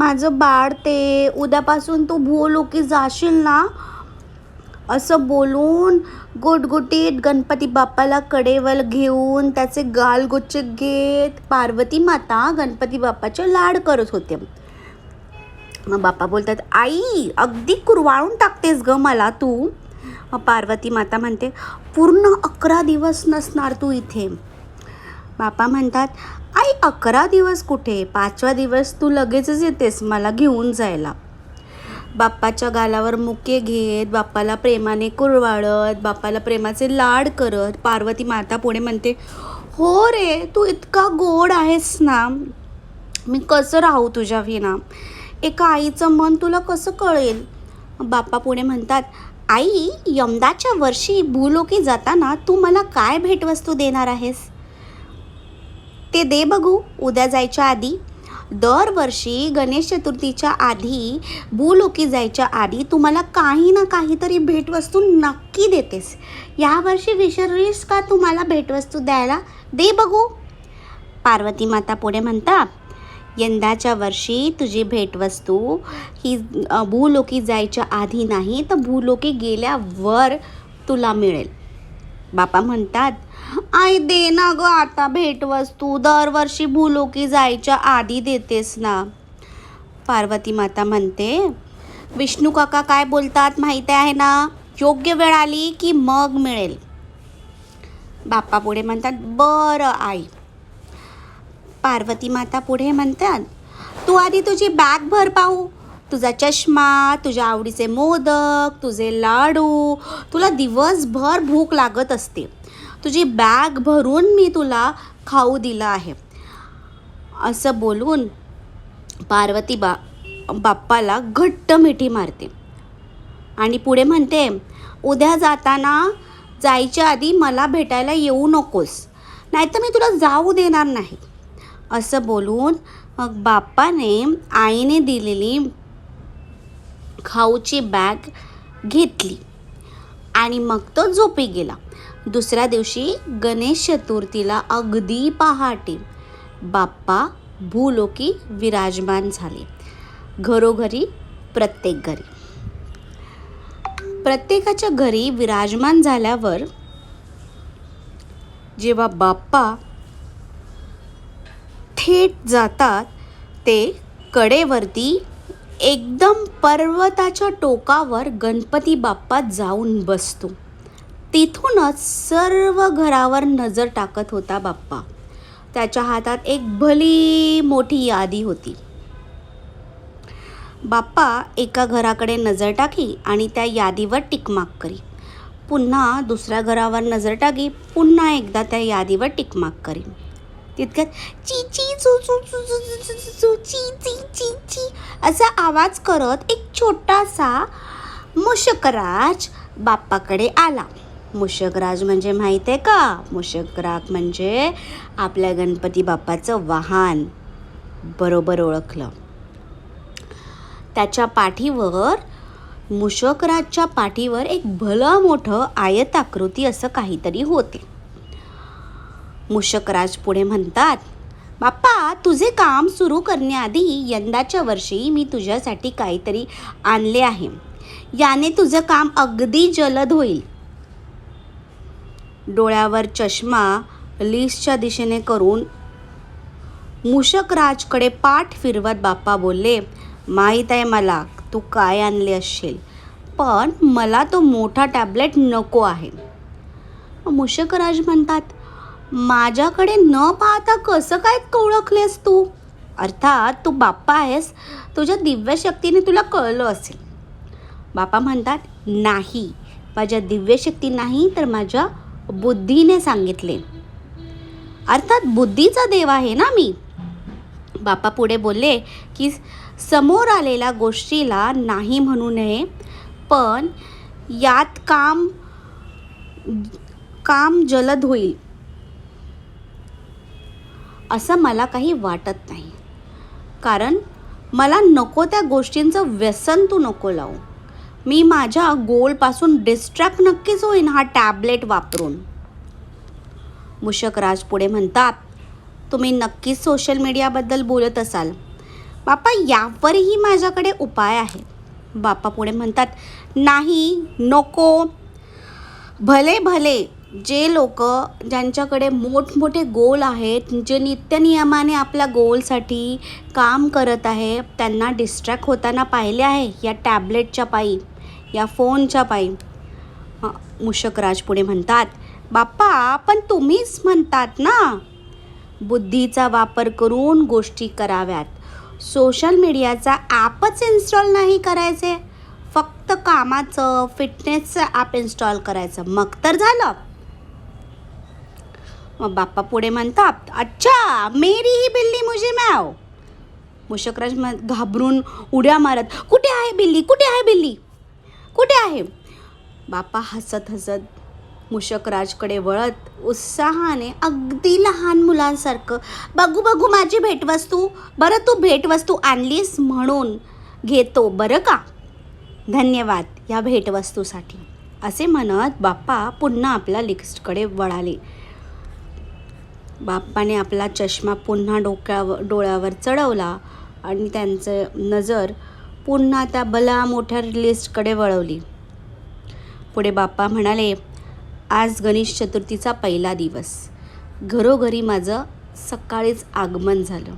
माझं बाळ ते उद्यापासून तू भूलोकी जाशील ना, असं बोलून गुटगुटीत गणपती बाप्पाला कडेवर घेऊन त्याचे गालगोचे घेत पार्वती माता गणपती बाप्पाचे लाड करत होते. मग बाप्पा बोलतात, आई अगदी कुरवाळून टाकतेस ग मला तू. मग पार्वती माता म्हणते, पूर्ण 11 दिवस नसणार तू इथे. बाप्पा म्हणतात, आई 11 दिवस कुठे, 5व्या दिवस तू लगेचच येतेस मला घेऊन जायला. बाप्पाच्या गालावर मुके घेत, बाप्पाला प्रेमाने कुरवाळत, बाप्पाला प्रेमाचे लाड करत पार्वती माता पुढे म्हणते, हो रे, तू इतका गोड आहेस ना, मी कसं राहू तुझ्या विना. एका आईचं मन तुला कसं कळेल. बाप्पा पुढे म्हणतात, आई यंदाच्या वर्षी भूलोकी जाताना तू मला काय भेटवस्तू देणार आहेस ते दे बघू. उद्या जायच्या आधी, दरवर्षी गणेश चतुर्थीच्या आधी, भूलोकी जायच्या आधी तू मला काही ना काहीतरी भेटवस्तू नक्की देतेस. यावर्षी विसरलीस का तू मला भेटवस्तू द्यायला, दे बघू. पार्वती माता पुढे म्हणतात, यंदाच्या वर्षी तुझी भेटवस्तू ही भूलोकी जायच्या आधी नाही तर भूलोकी गेल्यावर तुला मिळेल. बाप्पा म्हणतात, आई दे ना ग आता भेटवस्तू, दरवर्षी भूलोकी जायच्या आधी देतेस ना. पार्वती माता म्हणते, विष्णू काका काय बोलतात माहिती आहे ना, योग्य वेळ आली की मग मिळेल. बाप्पा पुढे म्हणतात, बरं आई. पार्वती माता पुढे म्हणतात, तू आधी तुझी बॅग भर पाहू. तुझा चष्मा, तुझ्या आवडीचे मोदक, तुझे लाडू, तुला दिवसभर भूक लागत असते. तुझी बॅग भरून मी तुला खाऊ दिलं आहे. असं बोलून पार्वती बाप्पाला घट्ट मिठी मारते आणि पुढे म्हणते, उद्या जाताना जायच्या आधी मला भेटायला येऊ नकोस, नाहीतर मी तुला जाऊ देणार नाही. असं बोलून मग बाप्पाने आईने दिलेली खाऊची बॅग घेतली आणि मग तो झोपी गेला. दुसऱ्या दिवशी गणेश चतुर्थीला अगदी पहाटे बाप्पा भूलोकी विराजमान झाले. घरोघरी, प्रत्येक घरी. प्रत्येकाच्या घरी विराजमान झाल्यावर जेव्हा बाप्पा थेट जातात ते कडेवरती एकदम पर्वताच्या टोकावर गणपती बाप्पा जाऊन बसतो. तिथूनच सर्व घरावर नजर टाकत होता बाप्पा. त्याच्या हातात एक भली मोठी यादी होती. बाप्पा एका घराकडे नजर टाकी आणि त्या यादीवर टिकमार्क करी. पुन्हा दुसऱ्या घरावर नजर टाकी, पुन्हा एकदा त्या यादीवर टिकमार्क करी. तितक्यात ची ची चू चू चू चू चू ची ची ची ची असा आवाज करत एक छोटासा मूषकराज बाप्पाकडे आला. मूषकराज म्हणजे माहीत आहे का, मूषकराज म्हणजे आपल्या गणपती बाप्पाचं वाहन. बरोबर ओळखलं. त्याच्या पाठीवर, मूषकराजच्या पाठीवर एक भलं मोठं आयताकृती असं काहीतरी होते. मूषकराज पुढे म्हणतात, बाप्पा तुझे काम सुरू करण्याआधी यंदाच्या वर्षी मी तुझ्यासाठी काहीतरी आणले आहे. याने तुझं काम अगदी जलद होईल. डोळ्यावर चष्मा लिस्टच्या दिशेने करून मूषकराजकडे पाठ फिरवत बाप्पा बोलले, माहीत आहे मला तू काय आणले असशील, पण मला तो मोठा टॅबलेट नको आहे. मूषकराज म्हणतात, माझ्याकडे न पाहता कसं काय ओळखलेस तू? अर्थात तू बाप्पा आहेस, तुझ्या दिव्य शक्तीने तुला कळलं असेल. बाप्पा म्हणतात, नाही, माझ्या दिव्य शक्ती नाही तर माझ्या बुद्धीने सांगितले. अर्थात बुद्धीचा देव आहे ना मी. बाप्पा पुढे बोलले की समोर आलेल्या गोष्टीला नाही म्हणू नये, पण यात काम जलद होईल असं मला काही वाटत नाही. कारण मला नको त्या गोष्टींचं व्यसन तू नको लावू. मी माझ्या गोलपासून डिस्ट्रॅक्ट नक्कीच होईन हा टॅबलेट वापरून. मूषकराज पुढे म्हणतात, तुम्ही नक्कीच सोशल मीडियाबद्दल बोलत असाल. बाप्पा यावरही माझ्याकडे उपाय आहे. बाप्पा पुढे म्हणतात, नाही, नको. भले भले जे लोक ज्यांच्याकडे मोठमोठे गोल आहेत, जे नित्यनियमाने आपल्या गोलसाठी काम करत आहे, त्यांना डिस्ट्रॅक्ट होताना पाहिले आहे या टॅबलेटच्या पायी, या फोनच्या पायी. मूषकराज पुढे म्हणतात, बाप्पा पण तुम्हीच म्हणतात ना बुद्धीचा वापर करून गोष्टी कराव्यात. सोशल मीडियाचा ॲपच इन्स्टॉल नाही करायचे, फक्त कामाचं फिटनेसचं ॲप इन्स्टॉल करायचं, मग तर झालं. मग बाप्पा पुढे म्हणतात, अच्छा मेरी ही बिल्ली मुझे म्याव. मूषकराज घाबरून उड्या मारत, कुठे आहे बिल्ली, कुठे आहे बिल्ली, कुठे आहे. बाप्पा हसत हसत मूषकराजकडे वळत उत्साहाने अगदी लहान मुलांसारखं, बघू बघू माझी भेटवस्तू, बरं तू भेटवस्तू आणलीस म्हणून घेतो बरं का, धन्यवाद या भेटवस्तूसाठी, असे म्हणत बाप्पा पुन्हा आपल्या लिस्टकडे वळाले. बाप्पाने आपला चष्मा पुन्हा डोळ्यावर चढवला आणि त्यांचं नजर पुन्हा त्या भल्या मोठ्या लिस्टकडे वळवली. पुढे बाप्पा म्हणाले, आज गणेश चतुर्थीचा पहिला दिवस. घरोघरी माझं सकाळीच आगमन झालं.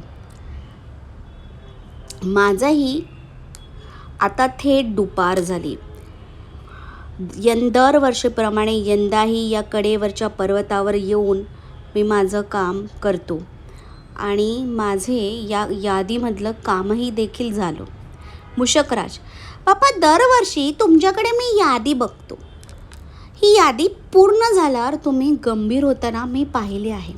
माझंही आता थेट दुपार झाली. दरवर्षीप्रमाणे यंदाही या कडेवरच्या पर्वतावर येऊन मी माझं काम करतो आणि माझे या यादीमधलं कामही देखील झालं. मूषकराज, बाप्पा दरवर्षी तुमच्याकडे मी यादी बघतो. ही यादी पूर्ण झाल्यावर तुम्ही गंभीर होताना मी पाहिले आहे.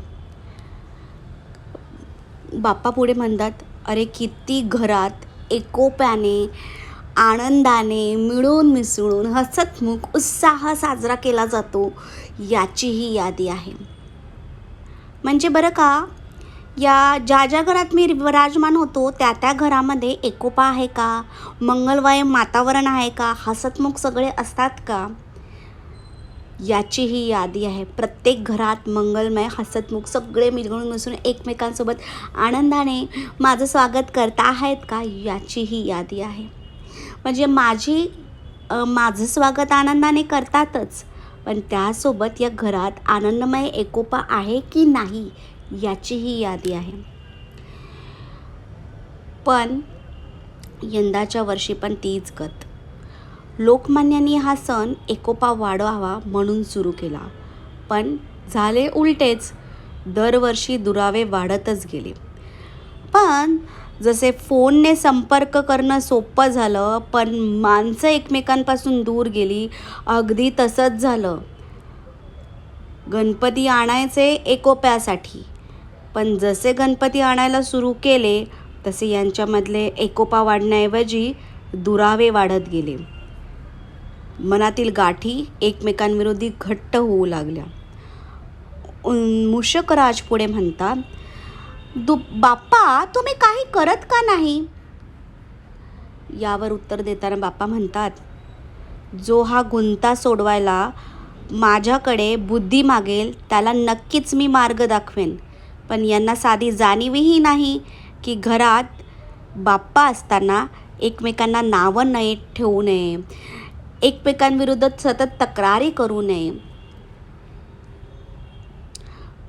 बाप्पा पुढे म्हणतात, अरे किती घरात एकोप्याने आनंदाने मिळून मिसळून हसतमुख उत्साह साजरा केला जातो याची ही यादी आहे. म्हणजे बरं का, या ज्या ज्या घरात मी विराजमान होतो त्या त्या घरामध्ये एकोपा आहे का, मंगलमय वातावरण आहे का, हसतमुख सगळे असतात का, याची ही यादी आहे. प्रत्येक घरात मंगलमय हसतमुख सगळे मिळून मिसळून एकमेकांसोबत आनंदाने माझं स्वागत करता आहेत का, याची ही यादी आहे. म्हणजे माझं स्वागत आनंदाने करतातच, पण त्यासोबत या घरात आनंदमय एकोपा आहे की नाही याची ही यादी आहे. पण यंदाच्या वर्षी पण तीच गत. लोकमान्यांनी हा सण एकोपा वाढवावा म्हणून सुरू केला, पण झाले उलटेच. दरवर्षी दुरावे वाढतच गेले. पण जसे फोनने संपर्क करणं सोपं झालं पण माणसं एकमेकांपासून दूर गेली, अगदी तसंच झालं. गणपती आणायचे एकोप्यासाठी, पण जसे गणपती आणायला सुरू केले तसे यांच्यामधले एकोपा वाढण्याऐवजी दुरावे वाढत गेले. मनातील गाठी एकमेकांविरोधी घट्ट होऊ लागल्या. मूषकराज पुढे म्हणतात, बाप्पा तुम्ही काही करत का नाही. यावर उत्तर देताना बाप्पा म्हणतात, जो हा गुंता सोडवायला माझ्याकडे बुद्धी मागेल त्याला नक्कीच मी मार्ग दाखवेन, पण यांना साधी जाणीवही नाही की घरात बाप्पा असताना एकमेकांना नावं नाही ठेवू नये, एकमेकांविरुद्ध सतत तक्रारी करू नये.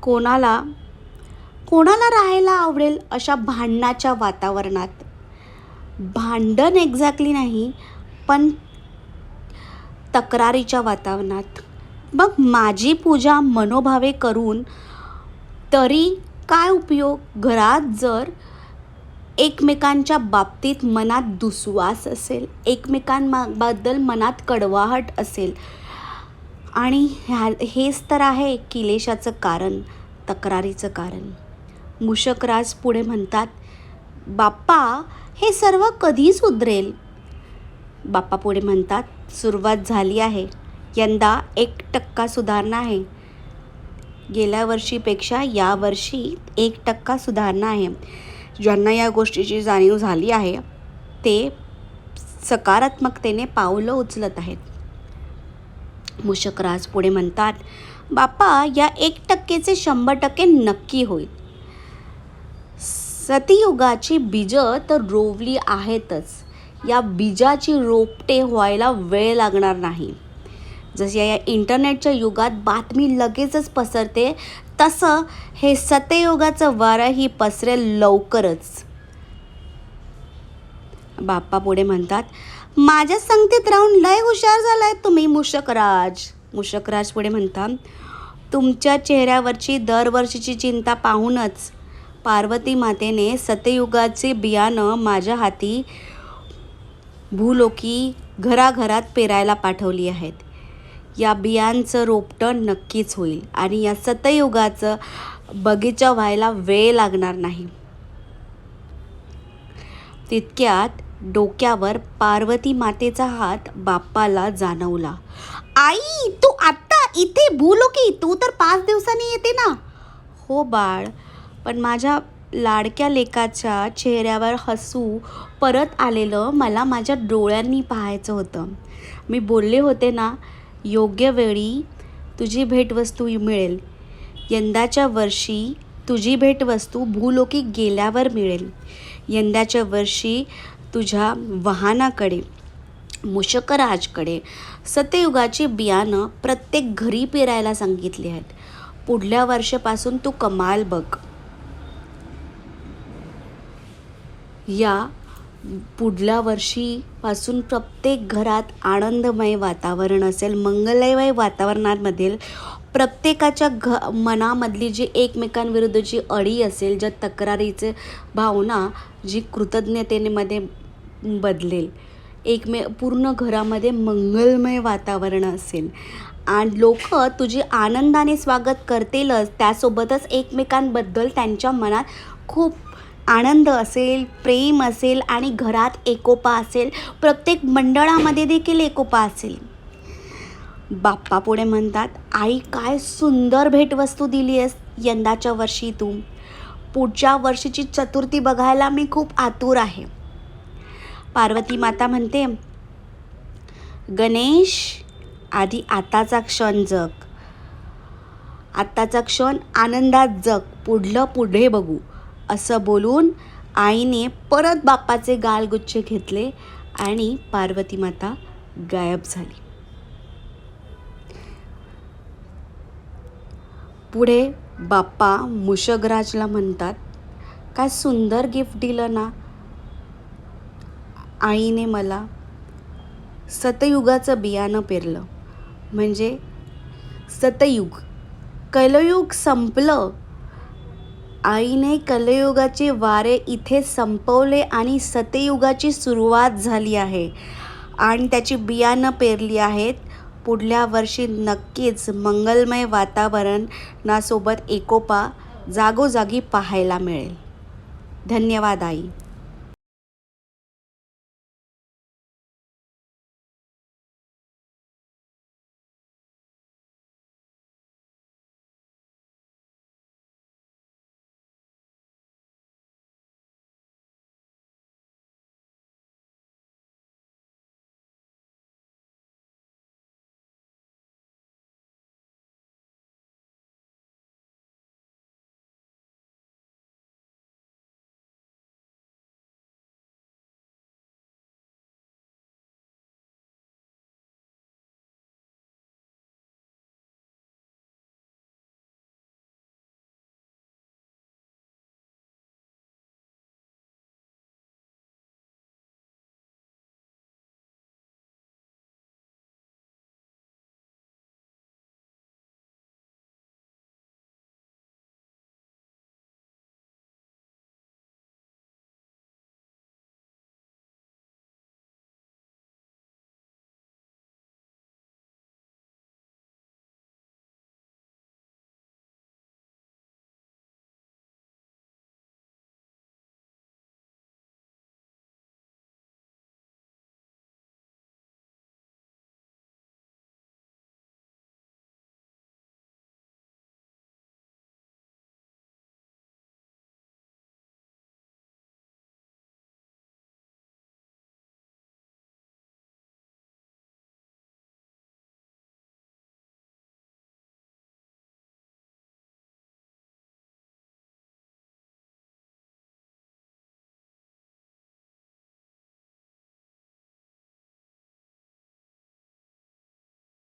कोणाला राहायला आवडेल अशा भांडणाच्या वातावरणात. भांडण एक्झॅक्टली नाही पण तक्रारीच्या वातावरणात. मग माझी पूजा मनोभावे करून तरी काय उपयोग, घरात जर एकमेकांच्या बाबतीत मनात दुस्वास असेल, एकमेकांबद्दल मनात कडवाहट असेल. आणि हेच तर आहे क्लेशाचं कारण, तक्रारीचं कारण. मूषकराज पुढे म्हणतात, बाप्पा हे सर्व कधी सुधरेल. बाप्पा पुढे म्हणतात, सुरुवात झाली आहे. यंदा 1% सुधारणा आहे. गेल्या वर्षीपेक्षा यावर्षी 1% सुधारणा आहे. ज्यांना या गोष्टीची जाणीव झाली आहे ते सकारात्मकतेने पावलं उचलत आहेत. मूषकराज पुढे म्हणतात, बाप्पा या 1%चे 100% नक्की होईल. सतयुगाची बीजं तर रोवली आहेतच. या बीजाची रोपटे व्हायला वेळ लागणार नाही. जसे या इंटरनेटच्या युगात बातमी लगेचच पसरते, तसं हे सतयुगाचं वारंही पसरेल लवकरच. बाप्पा पुढे म्हणतात, माझ्या संगतीत राहून लय हुशार झालाय तुम्ही मूषकराज. मूषकराज पुढे म्हणतात, तुमच्या चेहऱ्यावरची दरवर्षीची चिंता पाहूनच पार्वती मातेने सतयुगाचे बियाणं माझ्या हाती भूलोकी घराघरात पेरायला पाठवली आहेत. या बियांचं रोपटं नक्कीच होईल आणि या सतयुगाचं बगीचा व्हायला वेळ लागणार नाही. तितक्यात डोक्यावर पार्वती मातेचा हात बाप्पाला जाणवला. आई, तू आत्ता इथे भूलोकी? तू तर 5 दिवसांनी येते ना? हो बाळ, पण माझ्या लाडक्या लेकाच्या चेहऱ्यावर हसू परत आलेलं मला माझ्या डोळ्यांनी पाहायचं होतं. मी बोलले होते ना, योग्य वेळी तुझी भेटवस्तू मिळेल. यंदाच्या वर्षी तुझी भेटवस्तू भूलोकी गेल्यावर मिळेल. यंदाच्या वर्षी तुझ्या वाहनाकडे, मूषकराजकडे सतयुगाची बियाणं प्रत्येक घरी पेरायला सांगितली आहेत. पुढल्या वर्षापासून तू कमाल बघ. या पुढल्या वर्षीपासून प्रत्येक घरात आनंदमय वातावरण असेल, मंगलमय वातावरणामधील प्रत्येकाच्या मनामधली जी एकमेकांविरुद्धची अडी असेल, ज्या तक्रारीचे भावना जी कृतज्ञतेने मध्ये बदलेल. पूर्ण घरामध्ये मंगलमय वातावरण असेल आणि लोक तुझी आनंदाने स्वागत करतीलच. त्यासोबतच एकमेकांबद्दल त्यांच्या मनात खूप आनंद असेल, प्रेम असेल आणि घरात एकोपा असेल. प्रत्येक मंडळामध्ये देखील एकोपा असेल. बाप्पा पुढे म्हणतात, आई काय सुंदर भेटवस्तू दिली आहेस यंदाच्या वर्षी तू. पुढच्या वर्षीची चतुर्थी बघायला मी खूप आतुर आहे. पार्वती माता म्हणते, गणेश, आधी आताचा क्षण जग. आत्ताचा क्षण आनंदात जग, पुढलं पुढे बघू. असं बोलून आईने परत बाप्पाचे गालगुच्छे घेतले आणि पार्वती माता गायब झाली. पुढे बाप्पा मूषकराजला म्हणतात, काय सुंदर गिफ्ट दिलं ना आईने मला. सतयुगाचं बियाणं पेरलं. म्हणजे सतयुग, कलयुग संपलं. आईने कलयुगाचे वारे इथे संपवले आणि सतयुगाची सुरुवात झाली आहे आणि त्याची बियाणं पेरली आहेत. पुढल्या वर्षी नक्कीच मंगलमय वातावरणासोबत एकोपा जागोजागी पाहायला मिळेल. धन्यवाद आई.